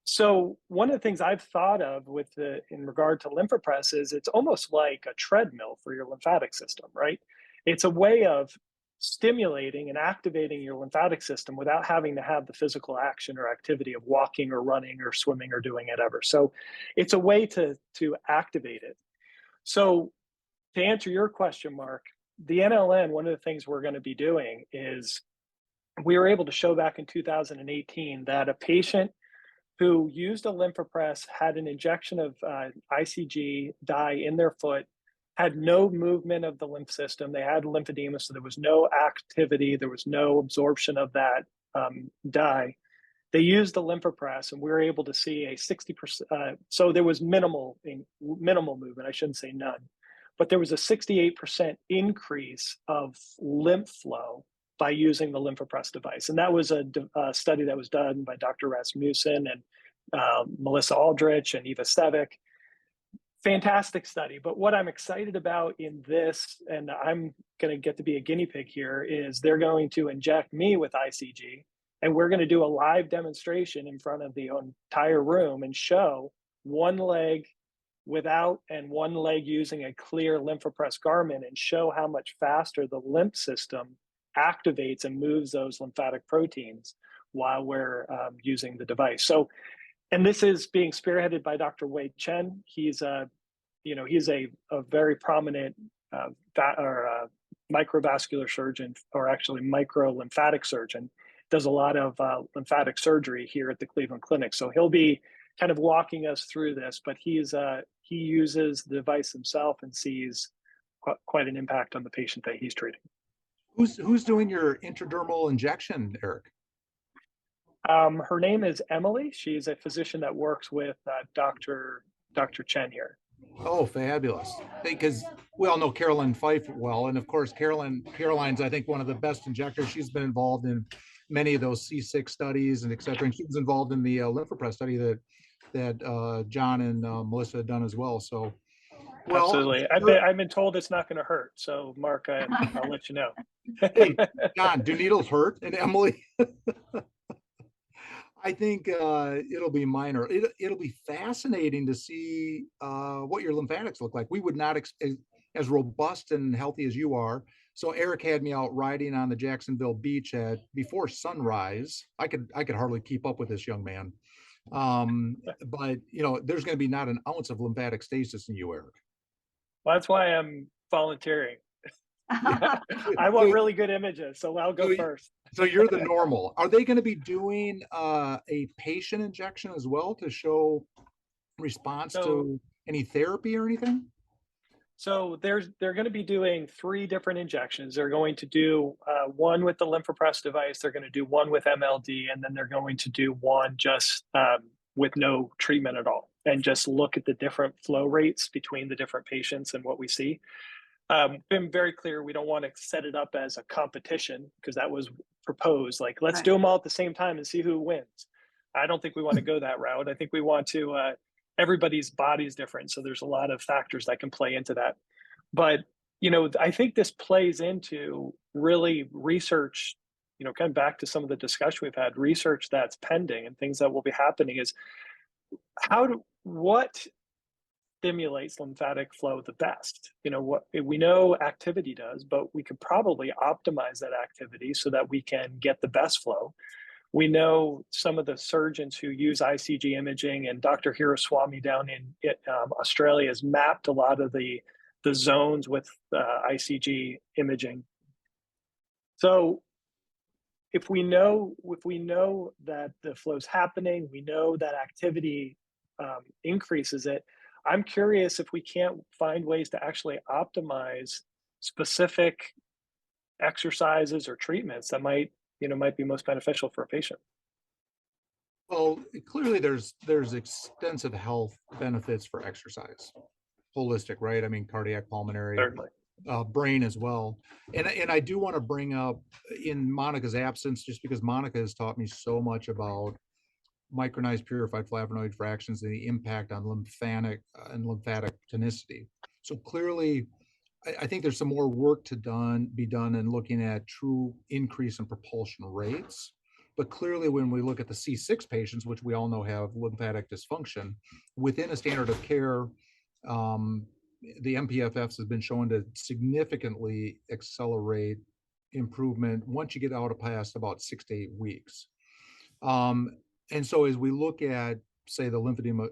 So one of the things I've thought of in regard to LymphoPress is it's almost like a treadmill for your lymphatic system, right? It's a way of stimulating and activating your lymphatic system without having to have the physical action or activity of walking or running or swimming or doing whatever. So it's a way to activate it. So to answer your question, Mark, the NLN, one of the things we're going to be doing is we were able to show back in 2018 that a patient who used a LymphoPress, had an injection of ICG dye in their foot, had no movement of the lymph system. They had lymphedema, so there was no activity, there was no absorption of that dye. They used the LymphoPress, and we were able to see a 60%. So there was minimal movement. I shouldn't say none, but there was a 68% increase of lymph flow by using the LymphoPress device. And that was a study that was done by Dr. Rasmussen and Melissa Aldrich and Eva Stevic. Fantastic study. But what I'm excited about in this, and I'm going to get to be a guinea pig here, is they're going to inject me with ICG, and we're going to do a live demonstration in front of the entire room and show one leg without and one leg using a clear LymphoPress garment, and show how much faster the lymph system activates and moves those lymphatic proteins while we're using the device. So, and this is being spearheaded by Dr. Wei Chen. He's a very prominent microvascular surgeon, or actually micro-lymphatic surgeon, does a lot of lymphatic surgery here at the Cleveland Clinic. So he'll be kind of walking us through this, but he uses the device himself and sees quite an impact on the patient that he's treating. Who's doing your intradermal injection, Eric? Her name is Emily. She's a physician that works with Dr. Chen here. Oh, fabulous. Because we all know Caroline Fife well. And of course, Caroline's, I think, one of the best injectors. She's been involved in many of those C6 studies and et cetera. And she was involved in the LymphoPress study that John and Melissa had done as well. So, well, absolutely. I've been told it's not going to hurt. So, Mark, I'll let you know. Hey, John, do needles hurt? And Emily, I think it'll be minor. It'll be fascinating to see what your lymphatics look like. We would not as robust and healthy as you are. So Eric had me out riding on the Jacksonville beach before sunrise. I could hardly keep up with this young man. But you know, there's going to be not an ounce of lymphatic stasis in you, Eric. Well, that's why I'm volunteering. I want really good images, so I'll go first. So you're the normal. Are they going to be doing a patient injection as well to show response to any therapy or anything? So they're going to be doing 3 different injections. They're going to do one with the LymphoPress device. They're going to do one with MLD, and then they're going to do one just with no treatment at all, and just look at the different flow rates between the different patients and what we see. Been very clear, we don't want to set it up as a competition, because that was proposed. Like, let's do them all at the same time and see who wins. I don't think we want to go that route. I think we want to, everybody's body is different. So there's a lot of factors that can play into that. But I think this plays into really research, kind of back to some of the discussion we've had, research that's pending and things that will be happening is what stimulates lymphatic flow the best. What we know activity does, but we could probably optimize that activity so that we can get the best flow. We know some of the surgeons who use ICG imaging, and Dr. Hiraswamy down in Australia has mapped a lot of the zones with ICG imaging. So if we know that the flow's happening, we know that activity increases it. I'm curious if we can't find ways to actually optimize specific exercises or treatments that might be most beneficial for a patient. Well, clearly there's extensive health benefits for exercise, holistic, right? I mean, cardiac, pulmonary, Certainly. Brain as well. And I do want to bring up, in Monika's absence, just because Monika has taught me so much about micronized purified flavonoid fractions and the impact on lymphatic and lymphatic tonicity. So clearly, I think there's some more work to be done in looking at true increase in propulsion rates. But clearly, when we look at the C6 patients, which we all know have lymphatic dysfunction, within a standard of care, the MPFFs has been shown to significantly accelerate improvement once you get out past about 6 to 8 weeks. And so as we look at, say, the lymphedema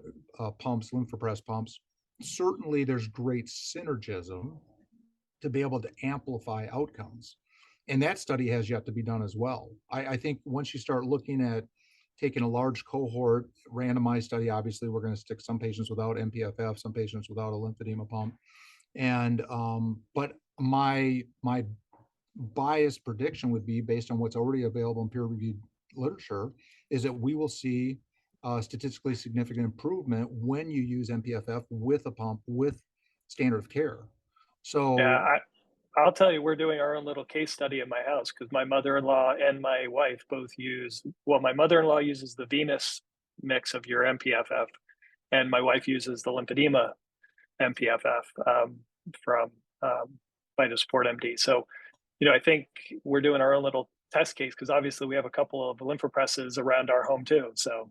pumps, lymphopress pumps, certainly there's great synergism to be able to amplify outcomes. And that study has yet to be done as well. I think once you start looking at taking a large cohort, randomized study, obviously we're going to stick some patients without MPFF, some patients without a lymphedema pump. And but my biased prediction would be, based on what's already available in peer-reviewed literature, is that we will see statistically significant improvement when you use MPFF with a pump with standard of care. So yeah, I'll tell you, we're doing our own little case study at my house because my mother-in-law and my wife both my mother-in-law uses the venous mix of your MPFF, and my wife uses the lymphedema MPFF from VitaSupport MD. So, I think we're doing our own little test case because obviously we have a couple of lymphopresses around our home too. So,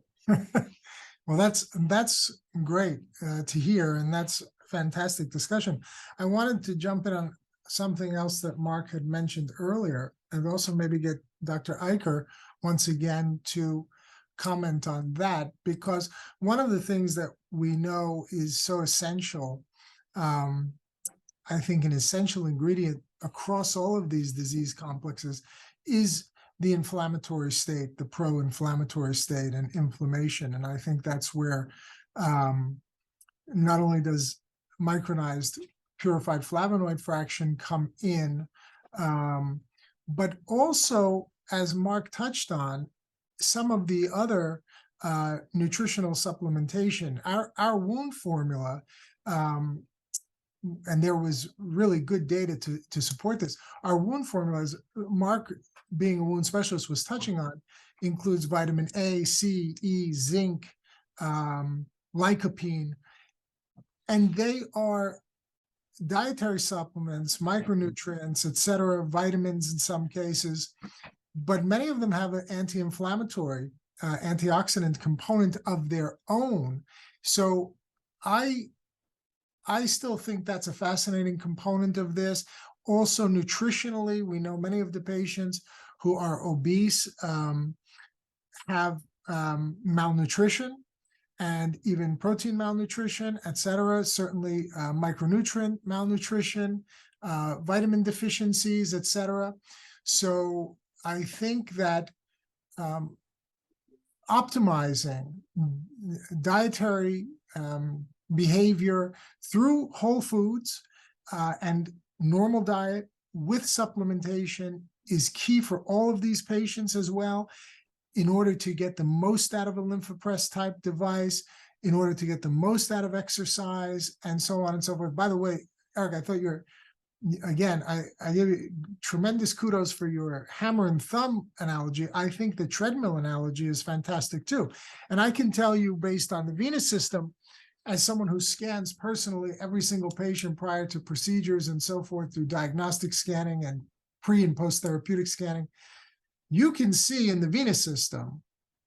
well, that's great to hear, and that's fantastic discussion. I wanted to jump in on something else that Mark had mentioned earlier, and also maybe get Dr. Iker once again to comment on that, because one of the things that we know is so essential, I think an essential ingredient across all of these disease complexes, is the inflammatory state, the pro-inflammatory state and inflammation. And I think that's where not only does micronized purified flavonoid fraction come in, but also, as Mark touched on, some of the other nutritional supplementation. Our wound formula, and there was really good data to support this. Our wound formula, as Mark, being a wound specialist, was touching on, includes vitamin A, C, E, zinc, lycopene, and they are dietary supplements, micronutrients, etc., vitamins in some cases, but many of them have an anti-inflammatory, antioxidant component of their own. So I still think that's a fascinating component of this. Also, nutritionally, we know many of the patients who are obese have malnutrition, and even protein malnutrition, et cetera, certainly micronutrient malnutrition, vitamin deficiencies, et cetera. So I think that optimizing dietary behavior through whole foods and normal diet with supplementation is key for all of these patients as well, in order to get the most out of a lymphopress type device, in order to get the most out of exercise, and so on and so forth. By the way, Eric, I thought again, I give you tremendous kudos for your hammer and thumb analogy. I think the treadmill analogy is fantastic too. And I can tell you, based on the venous system, as someone who scans personally every single patient prior to procedures and so forth through diagnostic scanning and pre and post therapeutic scanning, you can see in the venous system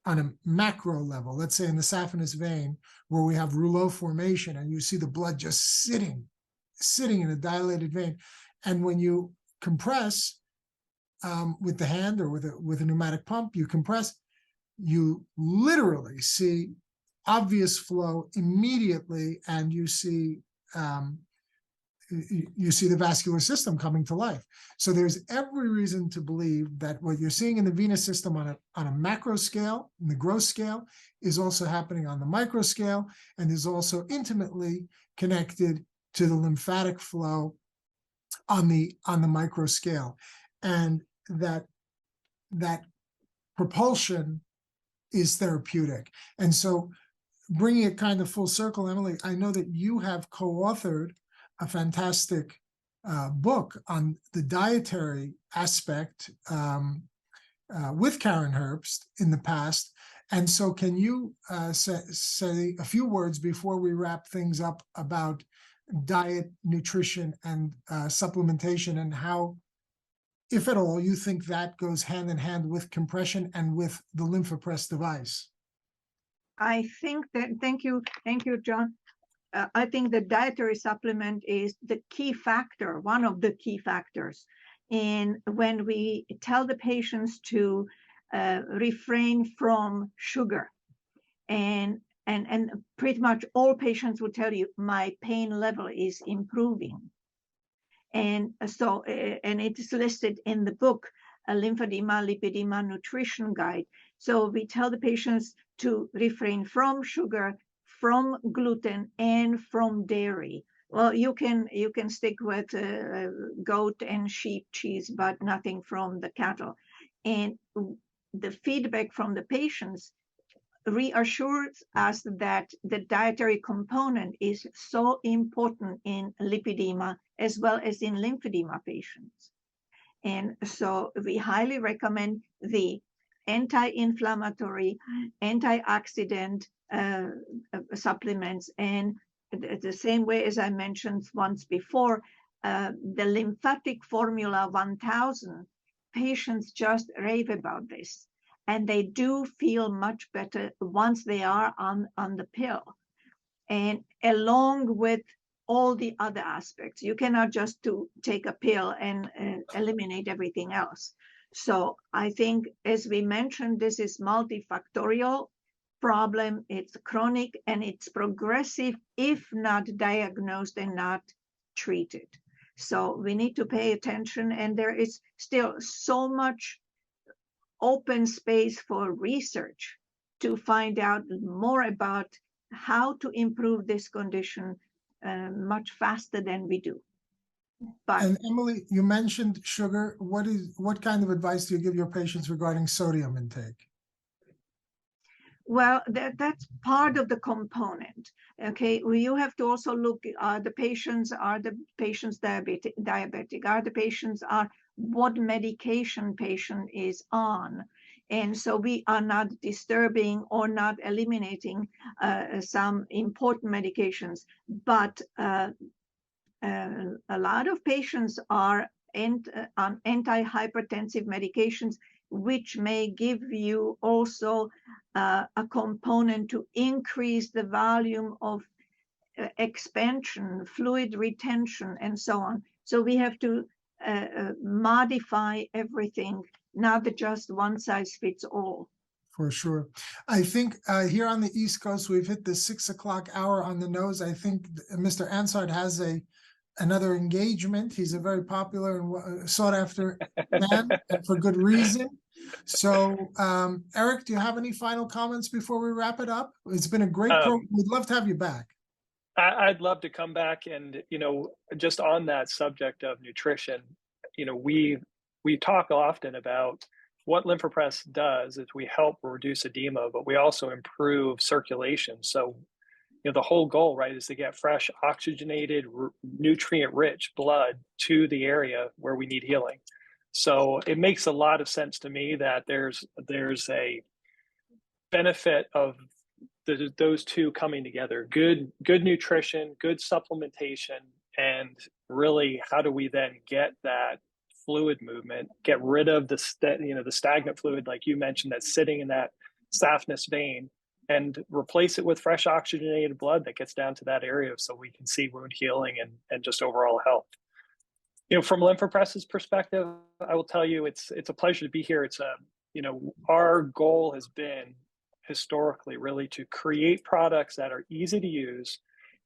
on a macro level, let's say in the saphenous vein, where we have rouleau formation, and you see the blood just sitting in a dilated vein. And when you compress with the hand or with a pneumatic pump, you compress, you literally see obvious flow immediately, and you see the vascular system coming to life. So there's every reason to believe that what you're seeing in the venous system on a macro scale, in the gross scale, is also happening on the micro scale, and is also intimately connected to the lymphatic flow on the micro scale. And that propulsion is therapeutic. And so bringing it kind of full circle, Emily, I know that you have co-authored a fantastic book on the dietary aspect with Karen Herbst in the past. And so can you say a few words before we wrap things up about diet, nutrition, and supplementation, and how, if at all, you think that goes hand in hand with compression and with the LymphaPress device? I think that, thank you, John. I think the dietary supplement is the key factor, one of the key factors in when we tell the patients to refrain from sugar. And pretty much all patients will tell you, my pain level is improving. And so, and it is listed in the book, a lymphedema, lipedema nutrition guide. So we tell the patients to refrain from sugar, from gluten, and from dairy. Well, you can stick with goat and sheep cheese, but nothing from the cattle. And the feedback from the patients reassures us that the dietary component is so important in lipedema as well as in lymphedema patients. And so we highly recommend the anti-inflammatory, antioxidant supplements. And the same way as I mentioned once before, the lymphatic formula 1000, patients just rave about this. And they do feel much better once they are on the pill. And along with all the other aspects, you cannot just take a pill and eliminate everything else. So I think, as we mentioned, this is multifactorial problem. It's chronic and it's progressive if not diagnosed and not treated. So we need to pay attention, and there is still so much open space for research to find out more about how to improve this condition much faster than we do. But, and Emily, you mentioned sugar. What kind of advice do you give your patients regarding sodium intake? Well, that's part of the component. Okay, well, you have to also look, are the patients diabetic? Are the patients what medication patient is on? And so we are not disturbing or not eliminating some important medications, but a lot of patients are on antihypertensive medications, which may give you also a component to increase the volume of expansion, fluid retention, and so on. So we have to modify everything, not just one size fits all. For sure. I think here on the East Coast, we've hit the 6 o'clock hour on the nose. I think Mr. Ansard has another engagement. He's a very popular and sought after man, and for good reason. So, Eric, do you have any final comments before we wrap it up? It's been a great program. We'd love to have you back. I'd love to come back, and just on that subject of nutrition, we talk often about what LymphaPress does is we help reduce edema, but we also improve circulation. So the whole goal, right, is to get fresh, oxygenated, nutrient-rich blood to the area where we need healing. So it makes a lot of sense to me that there's a benefit of those two coming together, good nutrition, good supplementation, and really how do we then get that fluid movement, get rid of the stagnant fluid, like you mentioned, that's sitting in that saphenous vein, and replace it with fresh oxygenated blood that gets down to that area so we can see wound healing and just overall health. From LymphaPress's perspective, I will tell you, it's a pleasure to be here. It's our goal has been historically really to create products that are easy to use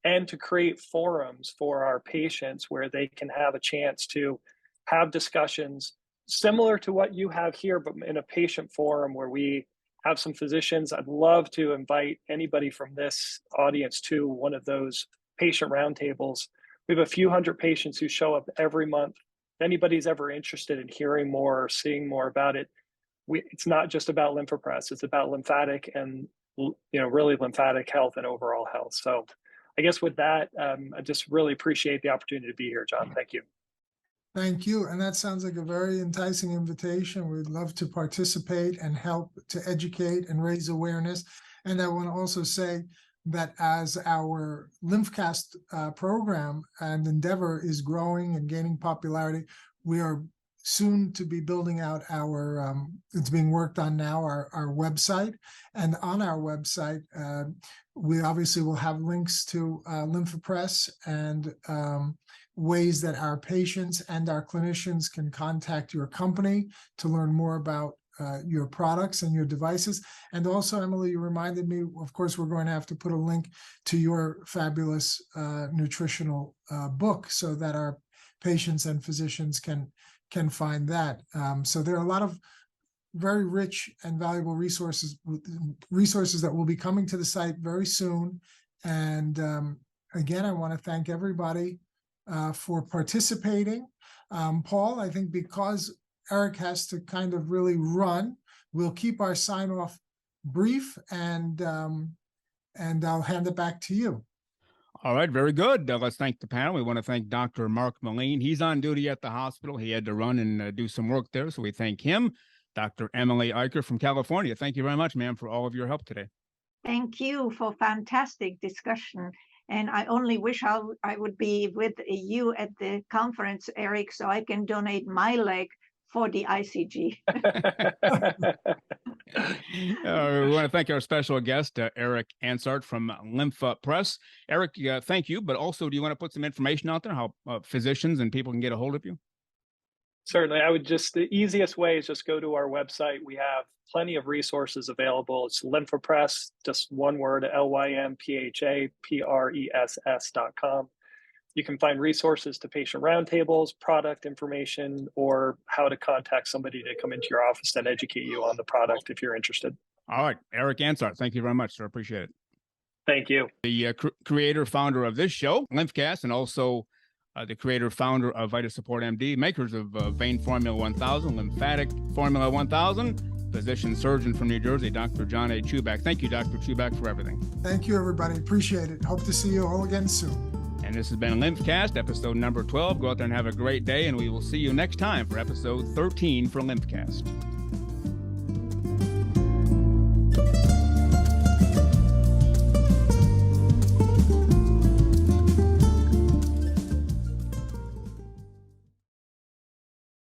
and to create forums for our patients where they can have a chance to have discussions similar to what you have here, but in a patient forum where we have some physicians. I'd love to invite anybody from this audience to one of those patient roundtables. We have a few hundred patients who show up every month. If anybody's ever interested in hearing more or seeing more about it, it's not just about LymphaPress, it's about lymphatic and really lymphatic health and overall health. So I guess with that, I just really appreciate the opportunity to be here, John. Thank you. Thank you. And that sounds like a very enticing invitation. We'd love to participate and help to educate and raise awareness. And I want to also say that as our LymphCast program and endeavor is growing and gaining popularity, we are soon to be building out our, it's being worked on now, our website. And on our website, we obviously will have links to LymphaPress and ways that our patients and our clinicians can contact your company to learn more about your products and your devices. And also, Emily, you reminded me, of course, we're going to have to put a link to your fabulous nutritional book so that our patients and physicians can find that. So there are a lot of very rich and valuable resources that will be coming to the site very soon. And again, I want to thank everybody for participating. Paul, I think because Eric has to kind of really run, we'll keep our sign off brief, and I'll hand it back to you. All right, very good. Let's thank the panel. We want to thank Dr. Mark Melin. He's on duty at the hospital. He had to run and do some work there, so we thank him. Dr. Emily Iker from California, thank you very much, ma'am, for all of your help today. Thank you for fantastic discussion. And I only wish I would be with you at the conference, Eric, so I can donate my leg for the ICG. We want to thank our special guest, Eric Ansart from LymphPress. Eric, thank you, but also, do you want to put some information out there, how physicians and people can get a hold of you? Certainly. The easiest way is just go to our website. We have plenty of resources available. It's LymphaPress, just one word, LYMPHAPRESS.com. You can find resources to patient roundtables, product information, or how to contact somebody to come into your office and educate you on the product if you're interested. All right. Eric Ansart, thank you very much, sir. Appreciate it. Thank you. The creator, founder of this show, LymphCast, and also the creator, founder of VitaSupport MD, makers of Vein Formula 1000, Lymphatic Formula 1000, physician surgeon from New Jersey, Dr. John A. Chuback. Thank you, Dr. Chuback, for everything. Thank you, everybody. Appreciate it. Hope to see you all again soon. And this has been LymphCast, episode number 12. Go out there and have a great day, and we will see you next time for episode 13 for LymphCast.